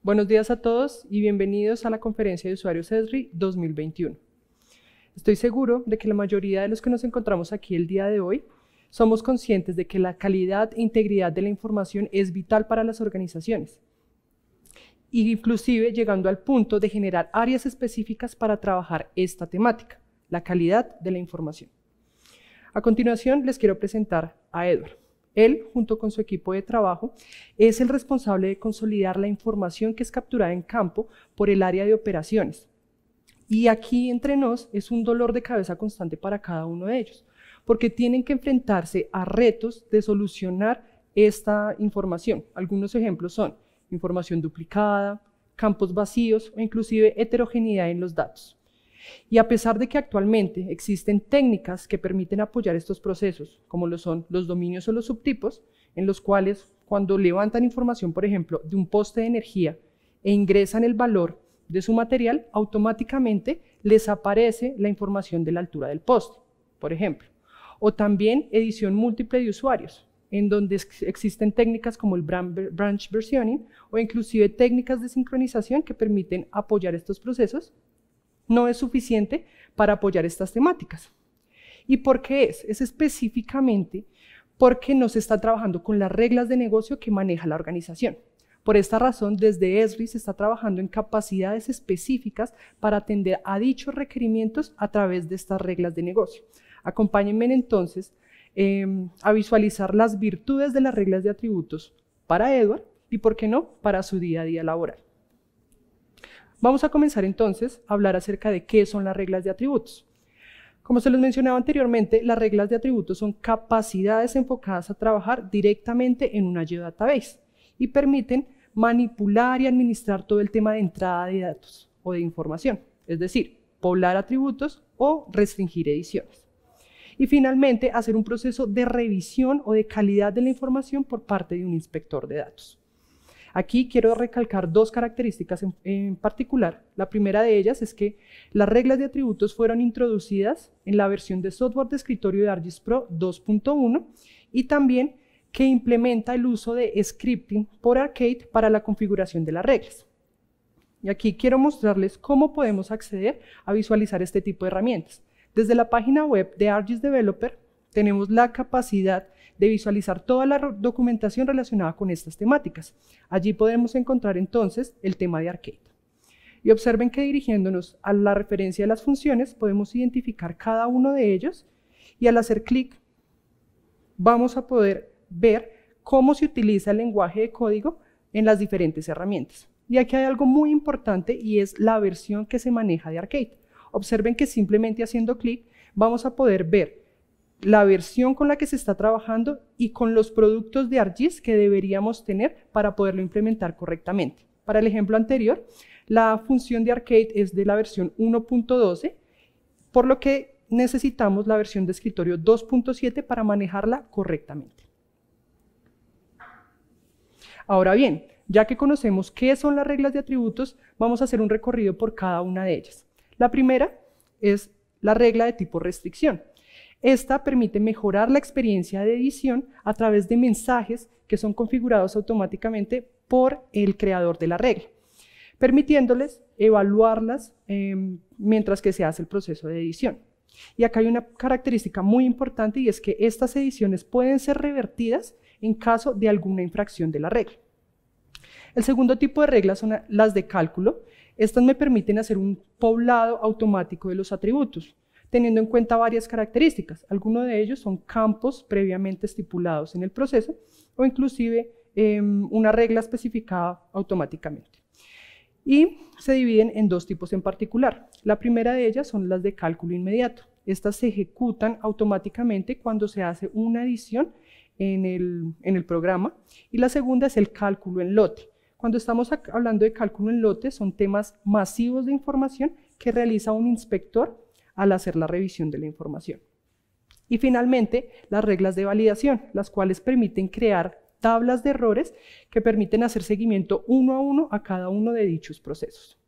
Buenos días a todos y bienvenidos a la conferencia de usuarios ESRI 2021. Estoy seguro de que la mayoría de los que nos encontramos aquí el día de hoy somos conscientes de que la calidad e integridad de la información es vital para las organizaciones, inclusive llegando al punto de generar áreas específicas para trabajar esta temática, la calidad de la información. A continuación les quiero presentar a Edward. Él, junto con su equipo de trabajo, es el responsable de consolidar la información que es capturada en campo por el área de operaciones. Y aquí entre nos es un dolor de cabeza constante para cada uno de ellos, porque tienen que enfrentarse a retos de solucionar esta información. Algunos ejemplos son información duplicada, campos vacíos o inclusive heterogeneidad en los datos. Y a pesar de que actualmente existen técnicas que permiten apoyar estos procesos, como lo son los dominios o los subtipos, en los cuales cuando levantan información, por ejemplo, de un poste de energía e ingresan el valor de su material, automáticamente les aparece la información de la altura del poste, por ejemplo. O también edición múltiple de usuarios, en donde existen técnicas como el branch versioning o inclusive técnicas de sincronización que permiten apoyar estos procesos. No es suficiente para apoyar estas temáticas. ¿Y por qué es? Es específicamente porque no se está trabajando con las reglas de negocio que maneja la organización. Por esta razón, desde ESRI se está trabajando en capacidades específicas para atender a dichos requerimientos a través de estas reglas de negocio. Acompáñenme entonces a visualizar las virtudes de las reglas de atributos para Edward y, por qué no, para su día a día laboral. Vamos a comenzar entonces a hablar acerca de qué son las reglas de atributos. Como se los mencionaba anteriormente, las reglas de atributos son capacidades enfocadas a trabajar directamente en una geodatabase y permiten manipular y administrar todo el tema de entrada de datos o de información, es decir, poblar atributos o restringir ediciones. Y finalmente, hacer un proceso de revisión o de calidad de la información por parte de un inspector de datos. Aquí quiero recalcar dos características en particular. La primera de ellas es que las reglas de atributos fueron introducidas en la versión de software de escritorio de ArcGIS Pro 2.1 y también que implementa el uso de scripting por Arcade para la configuración de las reglas. Y aquí quiero mostrarles cómo podemos acceder a visualizar este tipo de herramientas. Desde la página web de ArcGIS Developer tenemos la capacidad de visualizar toda la documentación relacionada con estas temáticas. Allí podemos encontrar entonces el tema de Arcade. Y observen que dirigiéndonos a la referencia de las funciones podemos identificar cada uno de ellos y al hacer clic vamos a poder ver cómo se utiliza el lenguaje de código en las diferentes herramientas. Y aquí hay algo muy importante y es la versión que se maneja de Arcade. Observen que simplemente haciendo clic vamos a poder ver la versión con la que se está trabajando y con los productos de ArcGIS que deberíamos tener para poderlo implementar correctamente. Para el ejemplo anterior, la función de Arcade es de la versión 1.12, por lo que necesitamos la versión de escritorio 2.7 para manejarla correctamente. Ahora bien, ya que conocemos qué son las reglas de atributos, vamos a hacer un recorrido por cada una de ellas. La primera es la regla de tipo restricción. Esta permite mejorar la experiencia de edición a través de mensajes que son configurados automáticamente por el creador de la regla, permitiéndoles evaluarlas mientras que se hace el proceso de edición. Y acá hay una característica muy importante y es que estas ediciones pueden ser revertidas en caso de alguna infracción de la regla. El segundo tipo de reglas son las de cálculo. Estas me permiten hacer un poblado automático de los atributos, teniendo en cuenta varias características. Algunos de ellos son campos previamente estipulados en el proceso o inclusive una regla especificada automáticamente. Y se dividen en dos tipos en particular. La primera de ellas son las de cálculo inmediato. Estas se ejecutan automáticamente cuando se hace una edición en el programa. Y la segunda es el cálculo en lote. Cuando estamos hablando de cálculo en lote, son temas masivos de información que realiza un inspector al hacer la revisión de la información. Y finalmente, las reglas de validación, las cuales permiten crear tablas de errores que permiten hacer seguimiento uno a uno a cada uno de dichos procesos.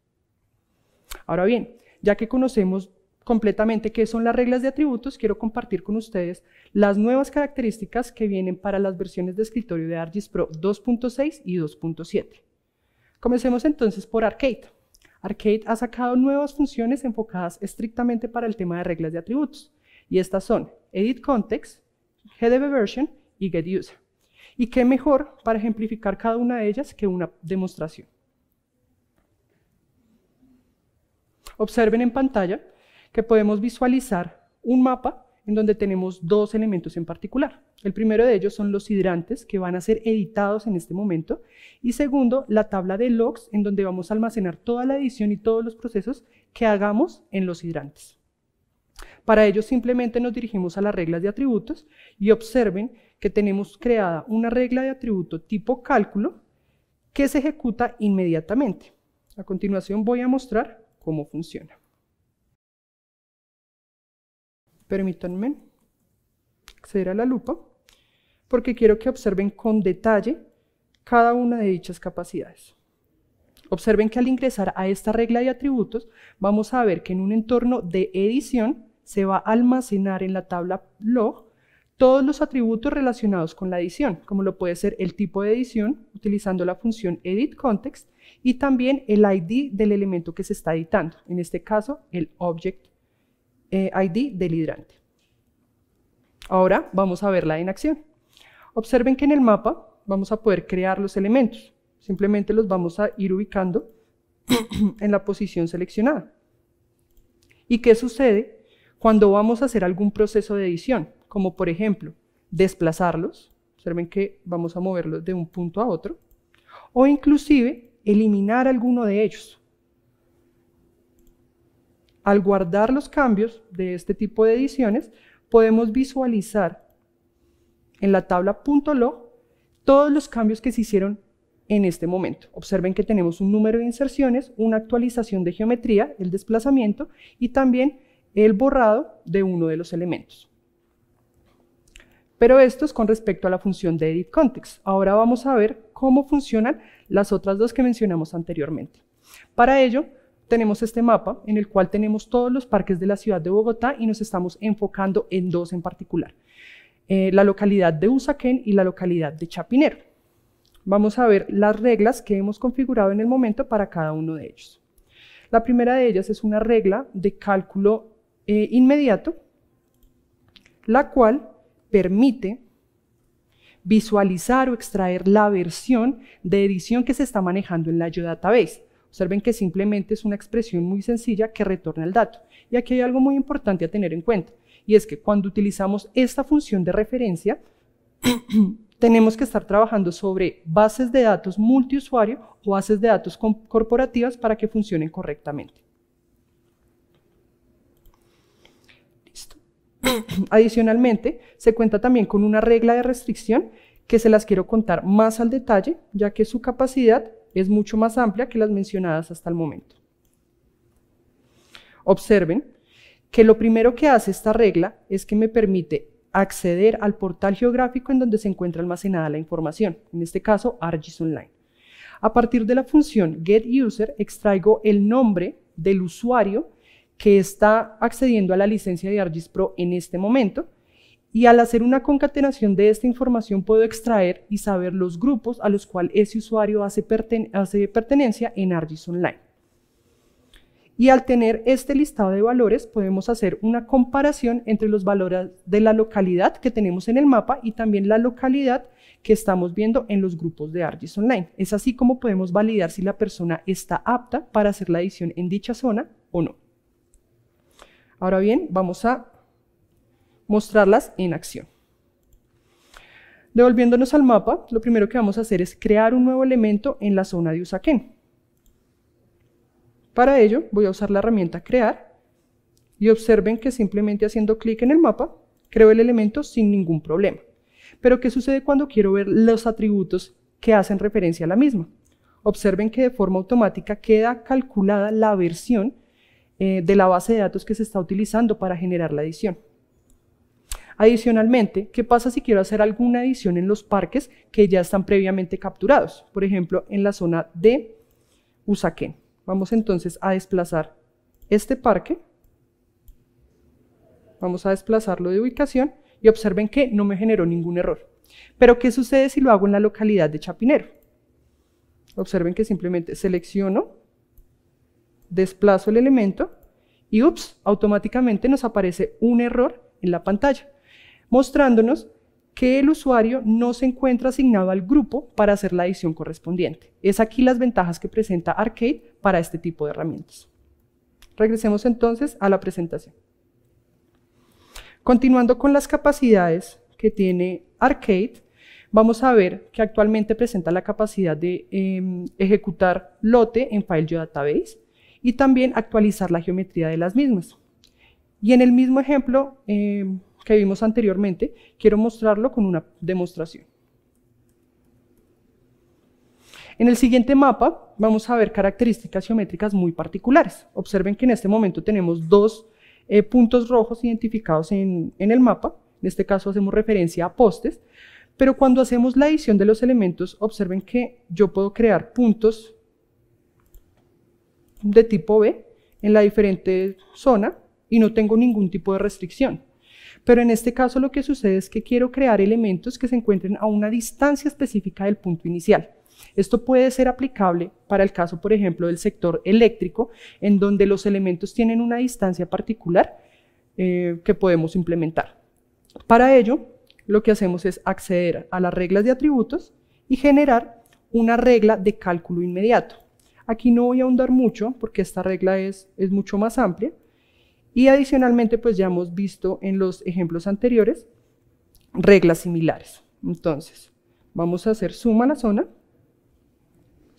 Ahora bien, ya que conocemos completamente qué son las reglas de atributos, quiero compartir con ustedes las nuevas características que vienen para las versiones de escritorio de ArcGIS Pro 2.6 y 2.7. Comencemos entonces por Arcade. Arcade ha sacado nuevas funciones enfocadas estrictamente para el tema de reglas de atributos. Y estas son Edit Context, GDB Version y Get User. Y qué mejor para ejemplificar cada una de ellas que una demostración. Observen en pantalla que podemos visualizar un mapa en donde tenemos dos elementos en particular. El primero de ellos son los hidrantes que van a ser editados en este momento y segundo, la tabla de logs en donde vamos a almacenar toda la edición y todos los procesos que hagamos en los hidrantes. Para ello simplemente nos dirigimos a las reglas de atributos y observen que tenemos creada una regla de atributo tipo cálculo que se ejecuta inmediatamente. A continuación voy a mostrar cómo funciona. Permítanme acceder a la lupa porque quiero que observen con detalle cada una de dichas capacidades. Observen que al ingresar a esta regla de atributos vamos a ver que en un entorno de edición se va a almacenar en la tabla log todos los atributos relacionados con la edición, como lo puede ser el tipo de edición utilizando la función edit context y también el ID del elemento que se está editando, en este caso el object ID del hidrante. Ahora vamos a verla en acción. Observen que en el mapa vamos a poder crear los elementos. Simplemente los vamos a ir ubicando en la posición seleccionada. ¿Y qué sucede cuando vamos a hacer algún proceso de edición? Como por ejemplo, desplazarlos. Observen que vamos a moverlos de un punto a otro. O inclusive eliminar alguno de ellos. Al guardar los cambios de este tipo de ediciones, podemos visualizar en la tabla .log todos los cambios que se hicieron en este momento. Observen que tenemos un número de inserciones, una actualización de geometría, el desplazamiento y también el borrado de uno de los elementos. Pero esto es con respecto a la función de edit context. Ahora vamos a ver cómo funcionan las otras dos que mencionamos anteriormente. Para ello, tenemos este mapa en el cual tenemos todos los parques de la ciudad de Bogotá y nos estamos enfocando en dos en particular. La localidad de Usaquén y la localidad de Chapinero. Vamos a ver las reglas que hemos configurado en el momento para cada uno de ellos. La primera de ellas es una regla de cálculo inmediato, la cual permite visualizar o extraer la versión de edición que se está manejando en la GeoDatabase. Observen que simplemente es una expresión muy sencilla que retorna el dato. Y aquí hay algo muy importante a tener en cuenta, y es que cuando utilizamos esta función de referencia, tenemos que estar trabajando sobre bases de datos multiusuario o bases de datos corporativas para que funcionen correctamente. Listo. Adicionalmente, se cuenta también con una regla de restricción que se las quiero contar más al detalle, ya que su capacidad es mucho más amplia que las mencionadas hasta el momento. Observen que lo primero que hace esta regla es que me permite acceder al portal geográfico en donde se encuentra almacenada la información, en este caso ArcGIS Online. A partir de la función getUser extraigo el nombre del usuario que está accediendo a la licencia de ArcGIS Pro en este momento, y al hacer una concatenación de esta información puedo extraer y saber los grupos a los cuales ese usuario hace pertenencia en ArcGIS Online. Y al tener este listado de valores podemos hacer una comparación entre los valores de la localidad que tenemos en el mapa y también la localidad que estamos viendo en los grupos de ArcGIS Online. Es así como podemos validar si la persona está apta para hacer la edición en dicha zona o no. Ahora bien, vamos a mostrarlas en acción. Devolviéndonos al mapa, lo primero que vamos a hacer es crear un nuevo elemento en la zona de Usaquén. Para ello voy a usar la herramienta crear y observen que simplemente haciendo clic en el mapa creo el elemento sin ningún problema. Pero ¿qué sucede cuando quiero ver los atributos que hacen referencia a la misma? Observen que de forma automática queda calculada la versión de la base de datos que se está utilizando para generar la edición. Adicionalmente, ¿qué pasa si quiero hacer alguna edición en los parques que ya están previamente capturados? Por ejemplo, en la zona de Usaquén. Vamos entonces a desplazar este parque. Vamos a desplazarlo de ubicación y observen que no me generó ningún error. Pero ¿qué sucede si lo hago en la localidad de Chapinero? observen que simplemente selecciono, desplazo el elemento y ups, automáticamente nos aparece un error en la pantalla, mostrándonos que el usuario no se encuentra asignado al grupo para hacer la edición correspondiente. Es aquí las ventajas que presenta Arcade para este tipo de herramientas. Regresemos entonces a la presentación. Continuando con las capacidades que tiene Arcade, vamos a ver que actualmente presenta la capacidad de ejecutar lote en File Geodatabase y también actualizar la geometría de las mismas. Y en el mismo ejemplo que vimos anteriormente, quiero mostrarlo con una demostración. En el siguiente mapa vamos a ver características geométricas muy particulares. Observen que en este momento tenemos dos puntos rojos identificados en el mapa. En este caso hacemos referencia a postes, pero cuando hacemos la edición de los elementos, observen que yo puedo crear puntos de tipo B en la diferente zona y no tengo ningún tipo de restricción. Pero en este caso lo que sucede es que quiero crear elementos que se encuentren a una distancia específica del punto inicial. Esto puede ser aplicable para el caso, por ejemplo, del sector eléctrico, en donde los elementos tienen una distancia particular que podemos implementar. Para ello, lo que hacemos es acceder a las reglas de atributos y generar una regla de cálculo inmediato. Aquí no voy a ahondar mucho porque esta regla es mucho más amplia. Y adicionalmente, pues ya hemos visto en los ejemplos anteriores reglas similares. Entonces, vamos a hacer zoom a la zona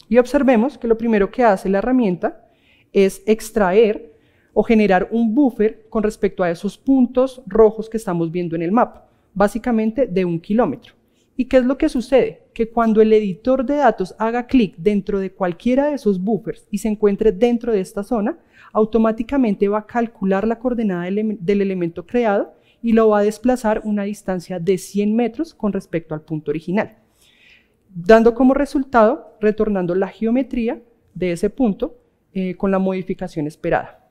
y observemos que lo primero que hace la herramienta es extraer o generar un buffer con respecto a esos puntos rojos que estamos viendo en el mapa, básicamente de 1 kilómetro. ¿Y qué es lo que sucede? Que cuando el editor de datos haga clic dentro de cualquiera de esos buffers y se encuentre dentro de esta zona, automáticamente va a calcular la coordenada del elemento creado y lo va a desplazar una distancia de 100 metros con respecto al punto original, dando como resultado, retornando la geometría de ese punto con la modificación esperada.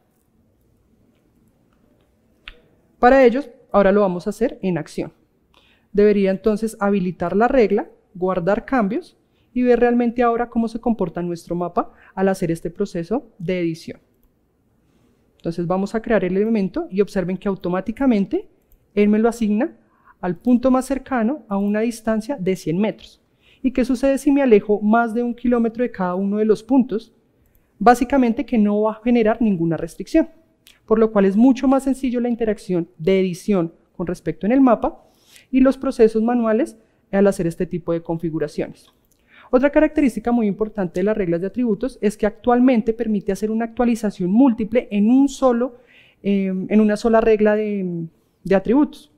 Para ello, ahora lo vamos a hacer en acción. Debería entonces habilitar la regla, guardar cambios y ver realmente ahora cómo se comporta nuestro mapa al hacer este proceso de edición. Entonces vamos a crear el elemento y observen que automáticamente él me lo asigna al punto más cercano a una distancia de 100 metros. ¿Y qué sucede si me alejo más de 1 kilómetro de cada uno de los puntos? Básicamente que no va a generar ninguna restricción, por lo cual es mucho más sencillo la interacción de edición con respecto en el mapa y los procesos manuales al hacer este tipo de configuraciones. Otra característica muy importante de las reglas de atributos es que actualmente permite hacer una actualización múltiple en una sola regla de atributos.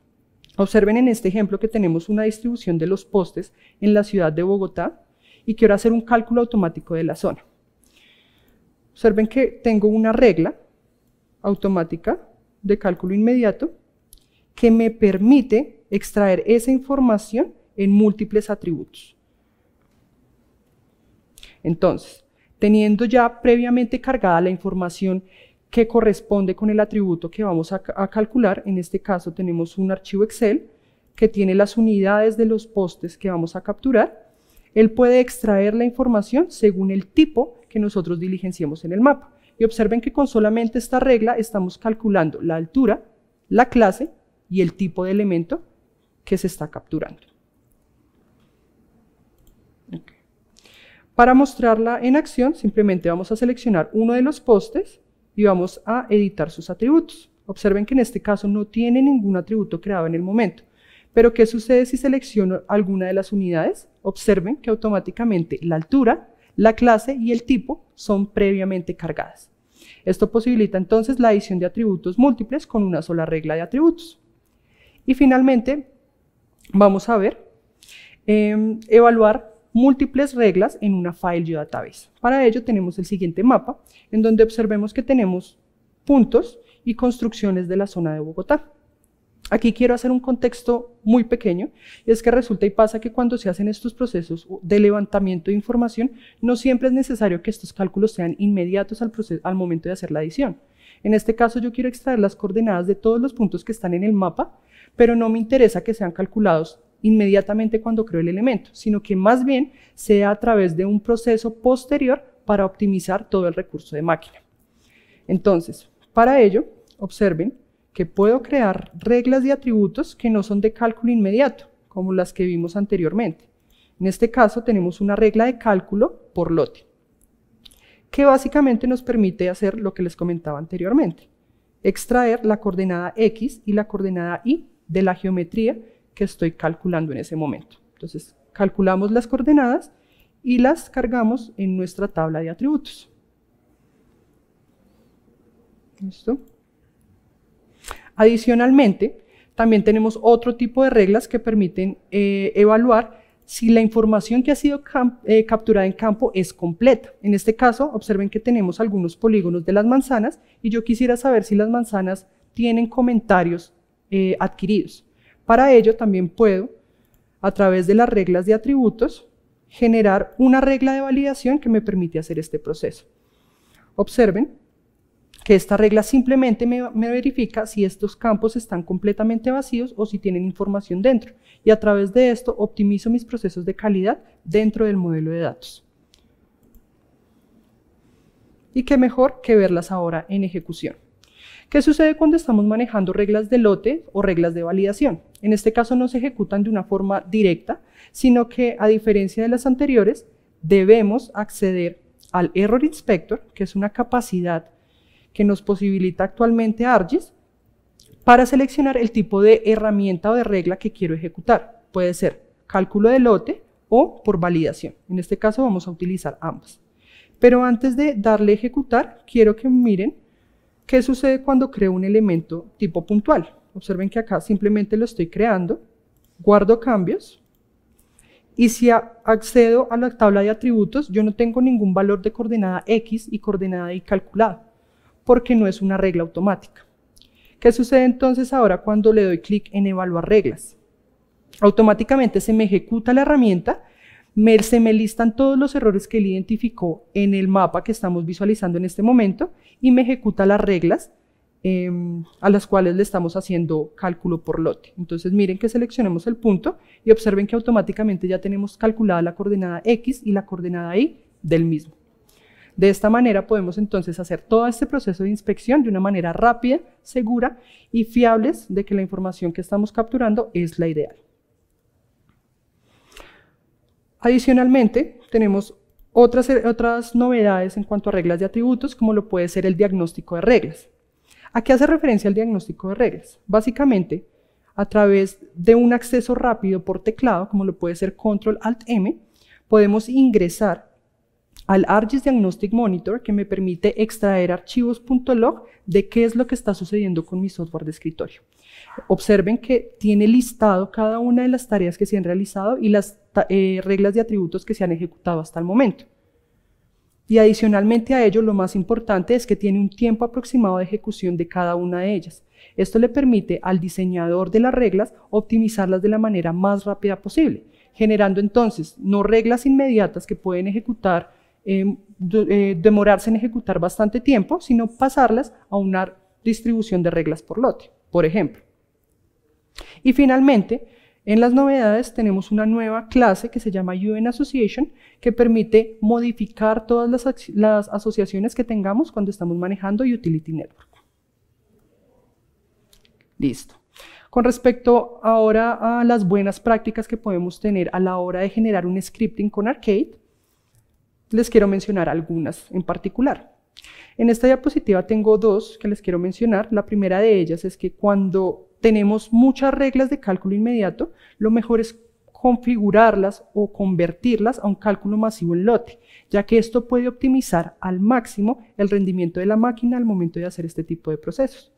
Observen en este ejemplo que tenemos una distribución de los postes en la ciudad de Bogotá y quiero hacer un cálculo automático de la zona. Observen que tengo una regla automática de cálculo inmediato que me permite extraer esa información en múltiples atributos. Entonces, teniendo ya previamente cargada la información que corresponde con el atributo que vamos a calcular, en este caso tenemos un archivo Excel que tiene las unidades de los postes que vamos a capturar, él puede extraer la información según el tipo que nosotros diligenciemos en el mapa. Y observen que con solamente esta regla estamos calculando la altura, la clase y el tipo de elemento que se está capturando. Okay. Para mostrarla en acción, simplemente vamos a seleccionar uno de los postes y vamos a editar sus atributos. Observen que en este caso no tiene ningún atributo creado en el momento. Pero ¿qué sucede si selecciono alguna de las unidades? Observen que automáticamente la altura, la clase y el tipo son previamente cargadas. Esto posibilita entonces la adición de atributos múltiples con una sola regla de atributos. Y finalmente vamos a ver evaluar múltiples reglas en una File Geodatabase. Para ello tenemos el siguiente mapa, en donde observemos que tenemos puntos y construcciones de la zona de Bogotá. Aquí quiero hacer un contexto muy pequeño, y es que resulta y pasa que cuando se hacen estos procesos de levantamiento de información, no siempre es necesario que estos cálculos sean inmediatos al momento de hacer la adición. En este caso yo quiero extraer las coordenadas de todos los puntos que están en el mapa, pero no me interesa que sean calculados inmediatamente cuando creo el elemento, sino que más bien sea a través de un proceso posterior para optimizar todo el recurso de máquina. Entonces, para ello, observen que puedo crear reglas de atributos que no son de cálculo inmediato, como las que vimos anteriormente. En este caso tenemos una regla de cálculo por lote, que básicamente nos permite hacer lo que les comentaba anteriormente, extraer la coordenada X y la coordenada Y de la geometría que estoy calculando en ese momento. Entonces, calculamos las coordenadas y las cargamos en nuestra tabla de atributos. ¿Listo? Adicionalmente, también tenemos otro tipo de reglas que permiten evaluar si la información que ha sido capturada en campo es completa. En este caso, observen que tenemos algunos polígonos de las manzanas y yo quisiera saber si las manzanas tienen comentarios adquiridos. Para ello también puedo, a través de las reglas de atributos, generar una regla de validación que me permite hacer este proceso. Observen que esta regla simplemente me verifica si estos campos están completamente vacíos o si tienen información dentro, y a través de esto optimizo mis procesos de calidad dentro del modelo de datos. Y qué mejor que verlas ahora en ejecución. ¿Qué sucede cuando estamos manejando reglas de lote o reglas de validación? En este caso no se ejecutan de una forma directa, sino que, a diferencia de las anteriores, debemos acceder al Error Inspector, que es una capacidad que nos posibilita actualmente ArcGIS, para seleccionar el tipo de herramienta o de regla que quiero ejecutar. Puede ser cálculo de lote o por validación. En este caso vamos a utilizar ambas. Pero antes de darle a ejecutar, quiero que miren qué sucede cuando creo un elemento tipo puntual. Observen que acá simplemente lo estoy creando, guardo cambios, y si accedo a la tabla de atributos, yo no tengo ningún valor de coordenada X y coordenada Y calculado, porque no es una regla automática. ¿Qué sucede entonces ahora cuando le doy clic en evaluar reglas? Automáticamente se me ejecuta la herramienta, se me listan todos los errores que él identificó en el mapa que estamos visualizando en este momento y me ejecuta las reglas a las cuales le estamos haciendo cálculo por lote. Entonces miren que seleccionemos el punto y observen que automáticamente ya tenemos calculada la coordenada X y la coordenada Y del mismo. De esta manera podemos entonces hacer todo este proceso de inspección de una manera rápida, segura y fiables de que la información que estamos capturando es la ideal. Adicionalmente, tenemos otras novedades en cuanto a reglas de atributos, como lo puede ser el diagnóstico de reglas. ¿A qué hace referencia el diagnóstico de reglas? Básicamente, a través de un acceso rápido por teclado, como lo puede ser Control-Alt-M, podemos ingresar al ArcGIS Diagnostic Monitor, que me permite extraer archivos .log de qué es lo que está sucediendo con mi software de escritorio. Observen que tiene listado cada una de las tareas que se han realizado y las reglas de atributos que se han ejecutado hasta el momento. Y adicionalmente a ello, lo más importante es que tiene un tiempo aproximado de ejecución de cada una de ellas. Esto le permite al diseñador de las reglas optimizarlas de la manera más rápida posible, generando entonces no reglas inmediatas que pueden demorarse en ejecutar bastante tiempo, sino pasarlas a una distribución de reglas por lote, por ejemplo. Y finalmente, en las novedades tenemos una nueva clase que se llama UN Association, que permite modificar todas las asociaciones que tengamos cuando estamos manejando Utility Network. Listo. Con respecto ahora a las buenas prácticas que podemos tener a la hora de generar un scripting con Arcade, les quiero mencionar algunas en particular. En esta diapositiva tengo dos que les quiero mencionar. La primera de ellas es que cuando tenemos muchas reglas de cálculo inmediato, lo mejor es configurarlas o convertirlas a un cálculo masivo en lote, ya que esto puede optimizar al máximo el rendimiento de la máquina al momento de hacer este tipo de procesos.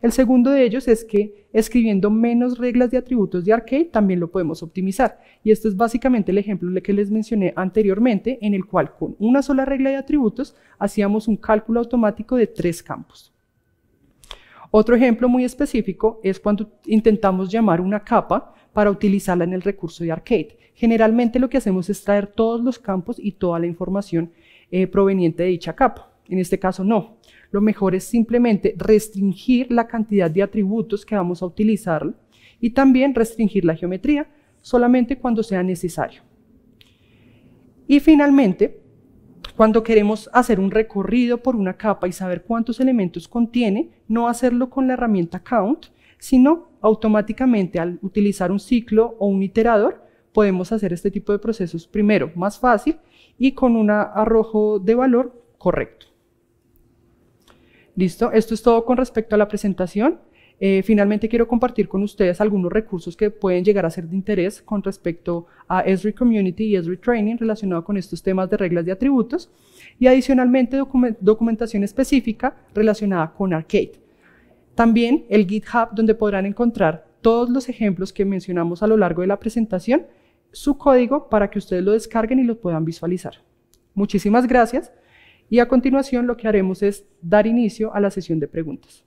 El segundo de ellos es que escribiendo menos reglas de atributos de Arcade también lo podemos optimizar, y este es básicamente el ejemplo que les mencioné anteriormente, en el cual con una sola regla de atributos hacíamos un cálculo automático de 3 campos. Otro ejemplo muy específico es cuando intentamos llamar una capa para utilizarla en el recurso de Arcade. Generalmente lo que hacemos es traer todos los campos y toda la información proveniente de dicha capa. En este caso no. Lo mejor es simplemente restringir la cantidad de atributos que vamos a utilizar y también restringir la geometría, solamente cuando sea necesario. Y finalmente, cuando queremos hacer un recorrido por una capa y saber cuántos elementos contiene, no hacerlo con la herramienta count, sino automáticamente al utilizar un ciclo o un iterador, podemos hacer este tipo de procesos primero más fácil y con un arrojo de valor correcto. Listo, esto es todo con respecto a la presentación. Finalmente quiero compartir con ustedes algunos recursos que pueden llegar a ser de interés con respecto a Esri Community y Esri Training relacionado con estos temas de reglas de atributos y adicionalmente documentación específica relacionada con Arcade. También el GitHub, donde podrán encontrar todos los ejemplos que mencionamos a lo largo de la presentación, su código para que ustedes lo descarguen y lo puedan visualizar. Muchísimas gracias y a continuación lo que haremos es dar inicio a la sesión de preguntas.